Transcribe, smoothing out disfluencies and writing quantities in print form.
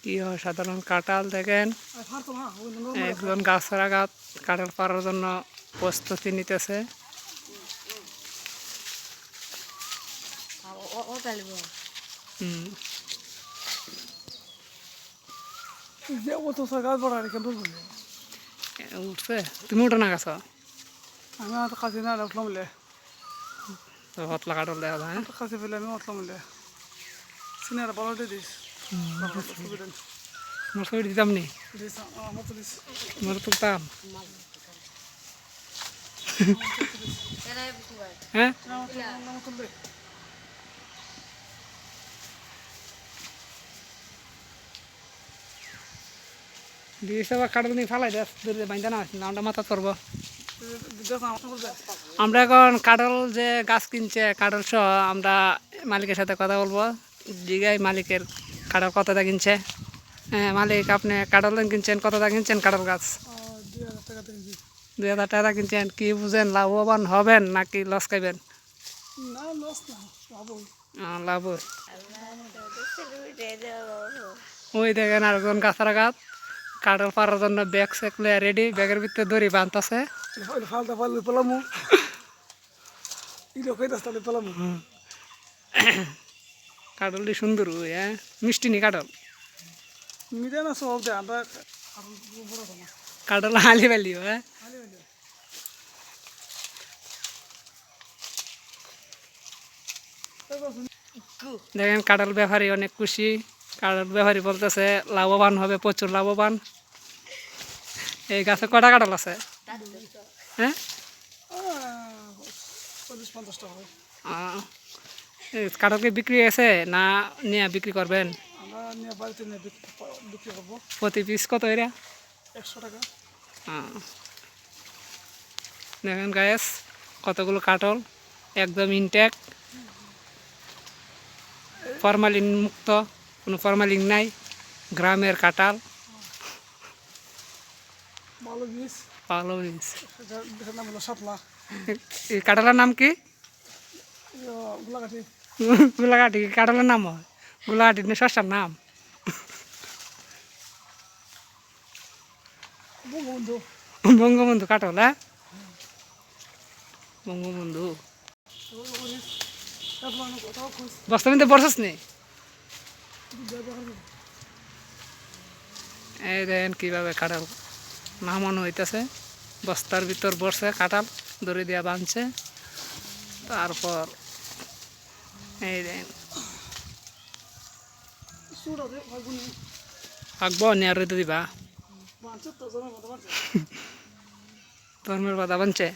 কি অসাধারণ কাঁঠাল দেখেন। একজন গাছের আঘাত কাঁঠাল পাড়ার জন্য প্রস্তুতি নিতেছে। উঠছে, তুমি উঠো না গাছ? আমি কাছে না উঠলাম বলে হতলা কাঁঠাল দেখা যায়। কাছে ফেলে আমি উঠলাম বলে সিনারা বড় দিস তোমার ছবি দিতাম নি, তোমার তুলতাম। হ্যাঁ, দিয়েছে বা কাঁঠাল নিয়ে ফালাই দেয় বাইন্দা না নামটা মাথা করবো। আমরা এখন কাঁঠাল যে গাছ কিনছে কাঁঠাল সহ আমরা মালিকের সাথে কথা বলবো। জিগাই মালিকের কাঁঠাল কতটা কিনছে। হ্যাঁ মালিক, আপনি কাঁঠাল কিনছেন কতটা কিনছেন? কাঁঠাল গাছ 2000 টাকা কিনছেন। কি বুঝেন, লাভবান হবেন নাকি লস খাইবেন? লাভ। ওই দেখেন আরেকজন গাছের গাছ কাঁঠাল পাড়ার জন্য ব্যাগ সেকলে রেডি, ব্যাগের ভিতরে দড়ি বাঁধতেছে। কাঁঠালটি সুন্দর, হ্যাঁ মিষ্টি নি কাঁঠাল? কাঁঠাল হালি বালি। হ্যাঁ দেখেন কাঁঠাল ব্যাপারী অনেক খুশি। কাঁঠাল ব্যাপারী বলতেছে লাভবান হবে, প্রচুর লাভবান। এই গাছে কটা কাঁঠাল আছে? হ্যাঁ কাঁঠাল কি বিক্রি আছে না নিয়ে বিক্রি করবেন? প্রতি পিস কত এরা? 100 টাকা। দেখেন গায়েস কতগুলো কাঁঠাল একদম ইনটেক, ফরমালিন মুক্ত, কোনো ফরমালিন নাই। গ্রামের কাঁঠাল, ভালো বীজ। এই কাঁঠালের নাম কি? গোলাঘাটি। কাঁঠালের নাম হয় গোলাঘাটি, শস্যের নাম বঙ্গবন্ধু কাঁঠাল। হ্যাঁ বঙ্গবন্ধু। বস্তা মধ্যে বরসাস নেই। এই দেখেন কিভাবে কাঁঠাল নামানো হইতেছে। বস্তার ভিতর বসছে কাঁঠাল, দড়ি দিয়া বাঁধছে। তারপর এই দেখেন আঁকবো নিয়ে রইতে দিবা। ধর্মের বাধা বানছে।